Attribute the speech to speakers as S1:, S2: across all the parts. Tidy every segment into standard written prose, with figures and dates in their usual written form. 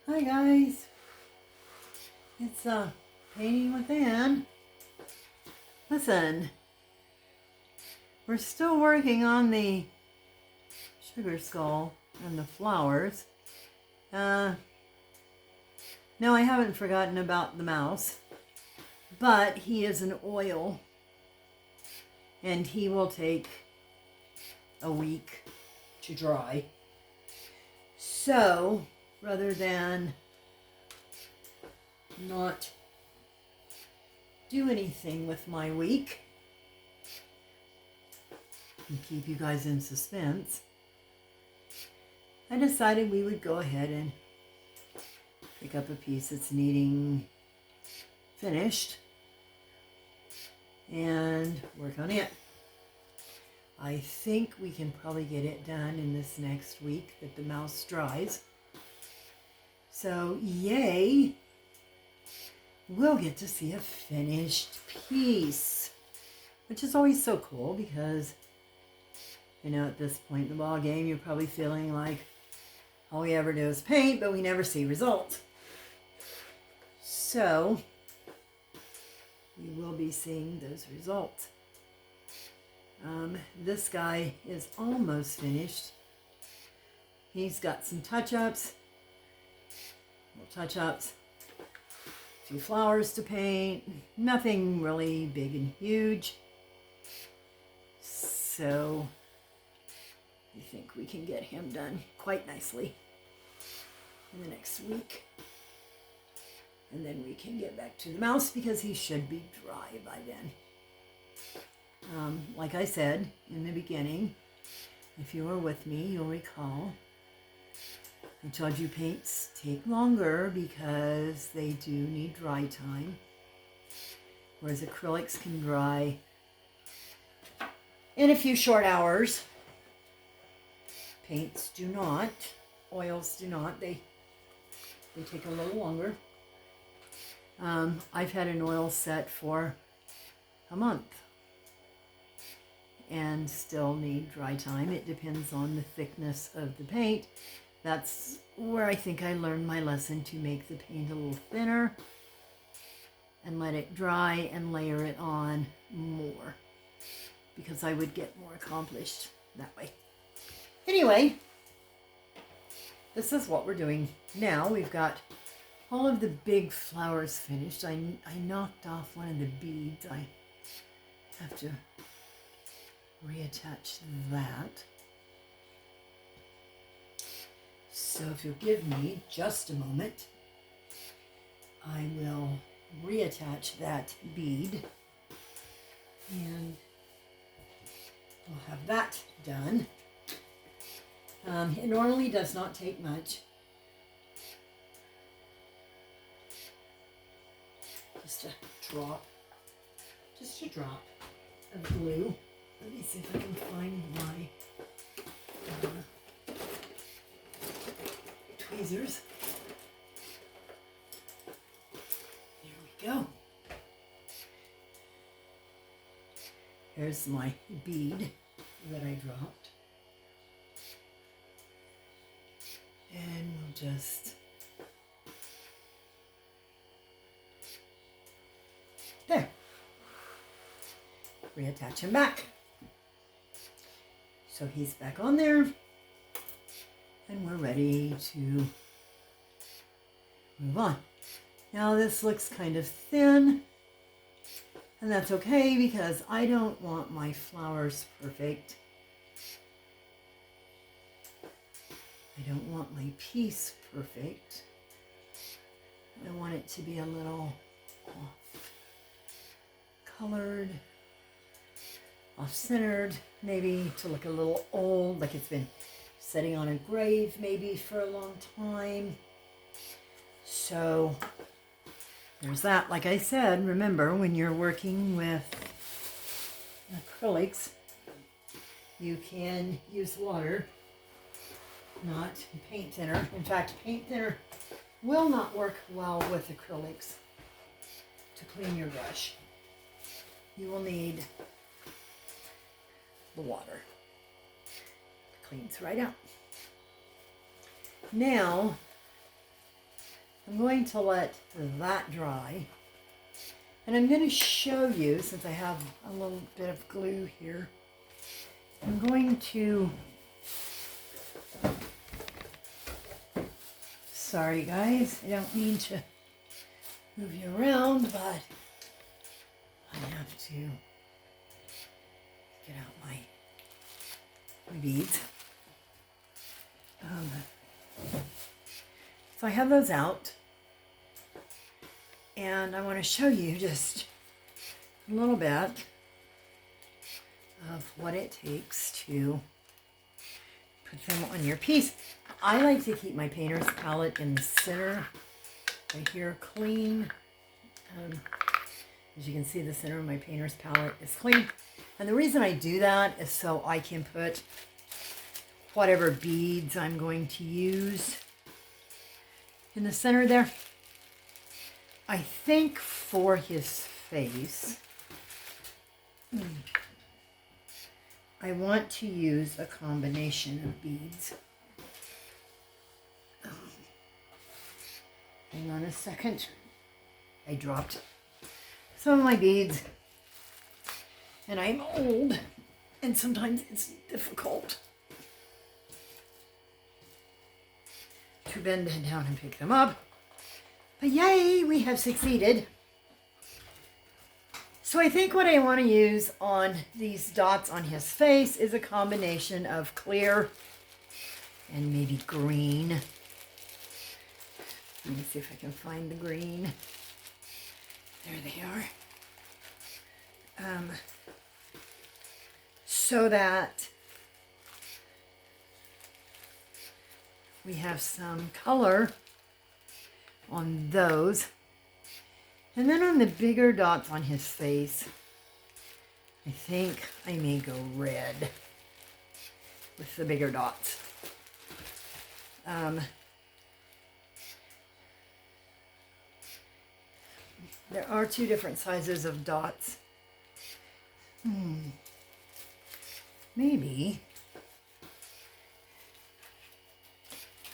S1: Hi guys, it's Painting with Ann. Listen, we're still working on the sugar skull and the flowers. No, I haven't forgotten about the mouse, but he is an oil and he will take a week to dry. So rather than not do anything with my week and keep you guys in suspense, I decided we would go ahead and pick up a piece that's needing finished and work on it. I think we can probably get it done in this next week that the mouse dries. So yay, we'll get to see a finished piece, which is always so cool because, you know, at this point in the ball game, you're probably feeling like all we ever do is paint, but we never see results. So we will be seeing those results. This guy is almost finished. He's got some touch-ups, a few flowers to paint, nothing really big and huge. So I think we can get him done quite nicely in the next week. And then we can get back to the mouse because he should be dry by then. Like I said in the beginning, if you were with me, you'll recall I told you paints take longer because they do need dry time, whereas acrylics can dry in a few short hours. Paints do not, oils do not, they take a little longer. I've had an oil set for a month and still need dry time. It depends on the thickness of the paint. That's where I think I learned my lesson, to make the paint a little thinner and let it dry and layer it on more, because I would get more accomplished that way. Anyway, this is what we're doing now. We've got all of the big flowers finished. I knocked off one of the beads. I have to reattach that. So if you'll give me just a moment, I will reattach that bead and we'll have that done. It normally does not take much. Just a drop of glue. Let me see if I can find my tweezers. There we go. Here's my bead that I dropped. And we'll just there. Reattach him back. So he's back on there. And we're ready to move on. Now this looks kind of thin, and that's okay because I don't want my flowers perfect. I don't want my piece perfect. I want it to be a little off colored, off centered, maybe to look a little old, like it's been sitting on a grave maybe for a long time. So there's that. Like I said, remember, when you're working with acrylics, you can use water, not paint thinner. In fact, paint thinner will not work well with acrylics to clean your brush. You will need the water. Cleans right out. Now, I'm going to let that dry. And I'm going to show you, since I have a little bit of glue here, I'm going to, sorry guys, I don't mean to move you around, but I have to get out my beads. So I have those out, and I want to show you just a little bit of what it takes to put them on your piece. I like to keep my painter's palette in the center right here clean. As you can see, the center of my painter's palette is clean. And the reason I do that is so I can put whatever beads I'm going to use in the center there. I think for his face, I want to use a combination of beads. Hang on a second. I dropped some of my beads, and I'm old, and sometimes it's difficult to bend down and pick them up. But yay, we have succeeded. So I think what I want to use on these dots on his face is a combination of clear and maybe green. Let me see if I can find the green. There they are. So that we have some color on those. And then on the bigger dots on his face, I think I may go red with the bigger dots. There are two different sizes of dots. Maybe.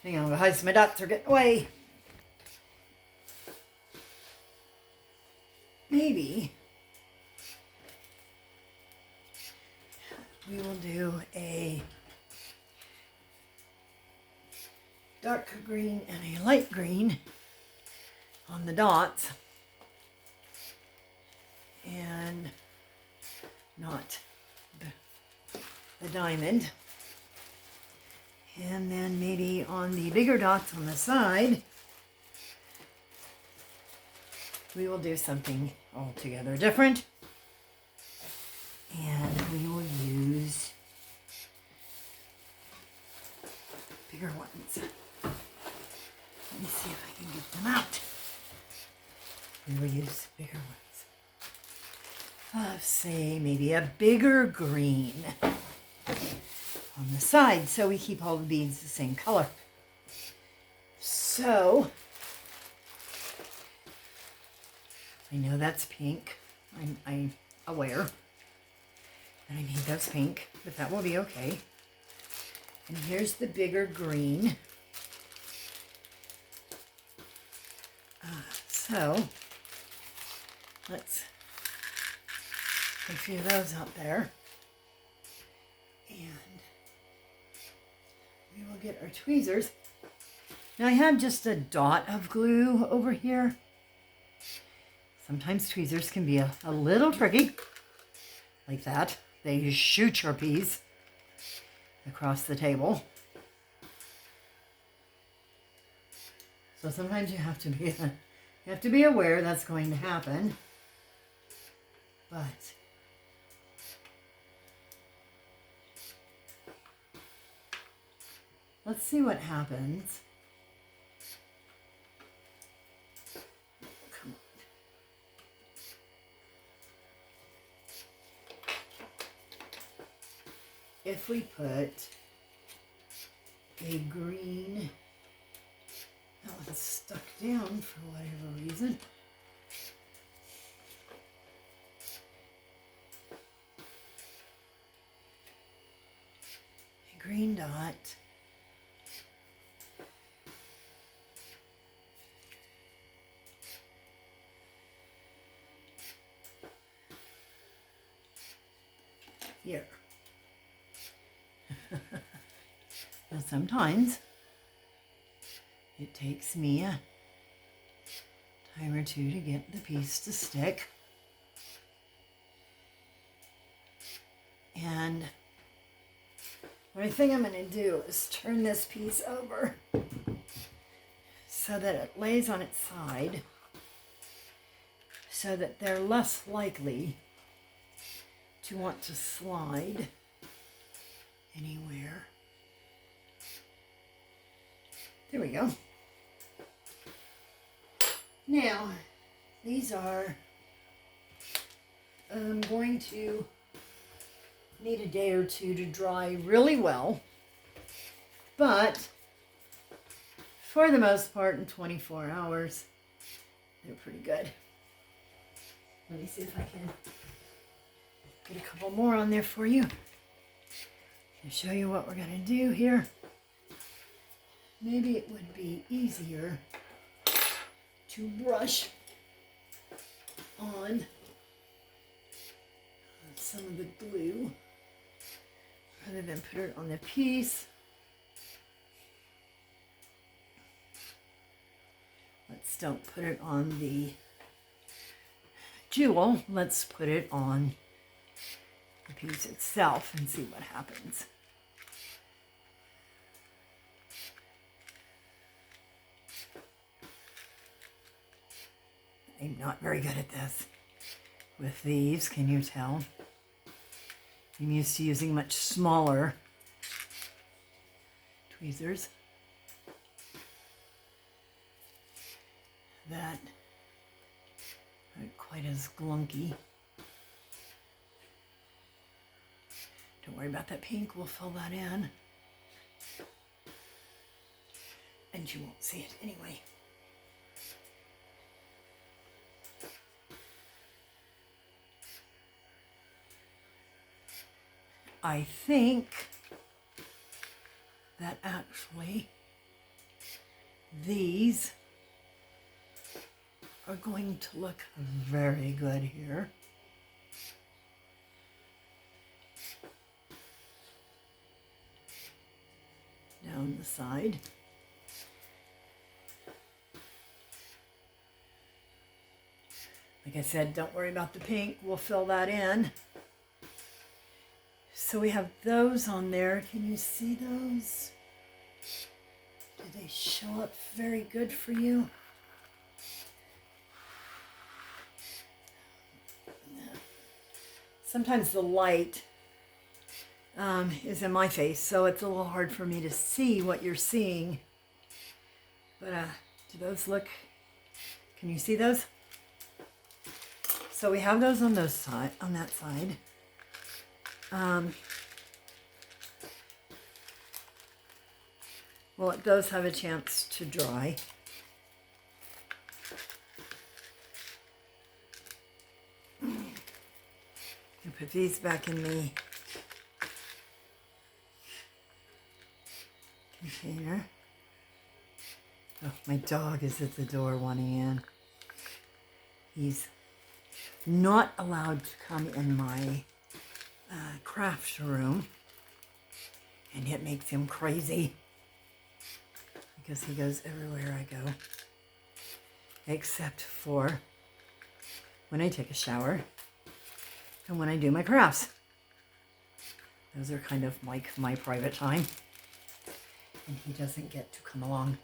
S1: Hang on, guys, my dots are getting away. Maybe we will do a dark green and a light green on the dots, and not the diamond. And then maybe on the bigger dots on the side, we will do something altogether different. And we will use bigger ones. Let me see if I can get them out. We will use bigger ones. Say maybe a bigger green on the side, so we keep all the beads the same color. So I know that's pink. I'm aware that I need those pink, but that will be okay. And here's the bigger green. So let's put a few of those out there. And we will get our tweezers. Now I have just a dot of glue over here. Sometimes tweezers can be a little tricky, like that. They shoot your piece across the table. So sometimes you have to be aware that's going to happen. But let's see what happens. Come on. If we put a green, that one's stuck down for whatever reason. A green dot. here. Now sometimes it takes me a time or two to get the piece to stick. And what I think I'm going to do is turn this piece over so that it lays on its side, so that they're less likely to want to slide anywhere. There we go. Now, these are, I'm going to need a day or two to dry really well, but for the most part in 24 hours, they're pretty good. Let me see if I can get a couple more on there for you and show you what we're going to do here. Maybe it would be easier to brush on some of the glue rather than put it on the piece. Let's don't put it on the jewel. Let's put it on the piece itself and see what happens. I'm not very good at this with these, can you tell? I'm used to using much smaller tweezers that aren't quite as glunky. Don't worry about that pink, we'll fill that in. And you won't see it anyway. I think that actually these are going to look very good here. Down the side. Like I said, don't worry about the pink, we'll fill that in. So we have those on there. Can you see those? Do they show up very good for you? Sometimes the light is in my face, so it's a little hard for me to see what you're seeing. But do those look, can you see those? So we have those on those side, on that side. We'll let those have a chance to dry. I put these back in the container. Oh, my dog is at the door wanting in. He's not allowed to come in my craft room, and it makes him crazy because he goes everywhere I go, except for when I take a shower and when I do my crafts. Those are kind of like my private time, and he doesn't get to come along,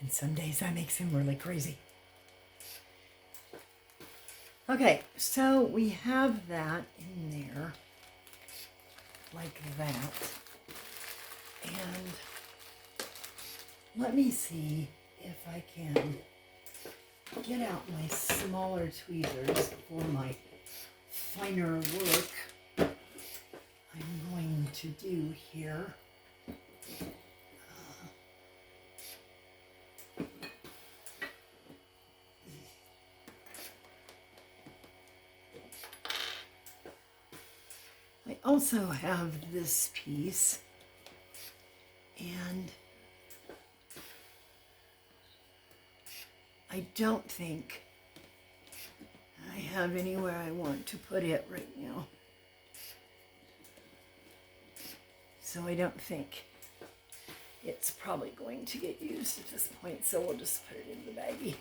S1: and some days that makes him really crazy. Okay, so we have that in there like that, and let me see if I can get out my smaller tweezers for my finer work I'm going to do here. I also have this piece, and I don't think I have anywhere I want to put it right now. so I don't think it's probably going to get used at this point, so we'll just put it in the baggie.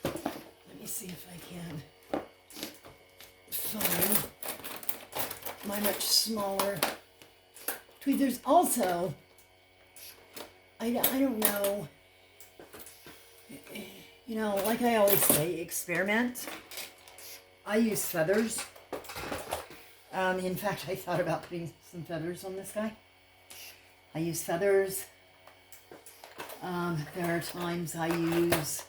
S1: Let me see if I can find my much smaller tweezers. Also, I don't know, you know, like I always say, experiment. I use feathers. In fact, I thought about putting some feathers on this guy. I use feathers. There are times I use,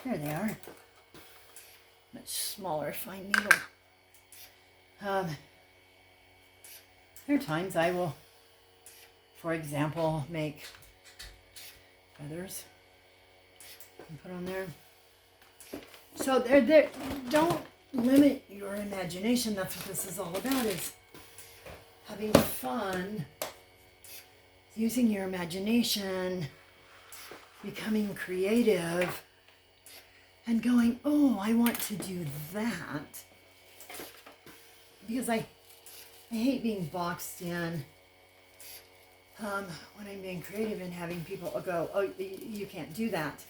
S1: there they are, much smaller fine needle. There are times I will, for example, make feathers and put on there. So there, don't limit your imagination. That's what this is all about, is having fun, using your imagination, becoming creative, and going, oh, I want to do that. Because I hate being boxed in when I'm being creative and having people go, oh, you can't do that.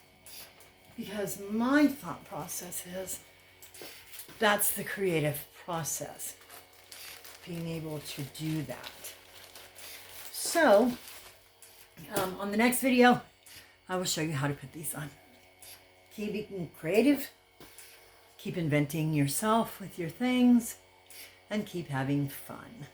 S1: Because my thought process is, that's the creative process, being able to do that. So, on the next video, I will show you how to put these on. Keep being creative, keep inventing yourself with your things, and keep having fun.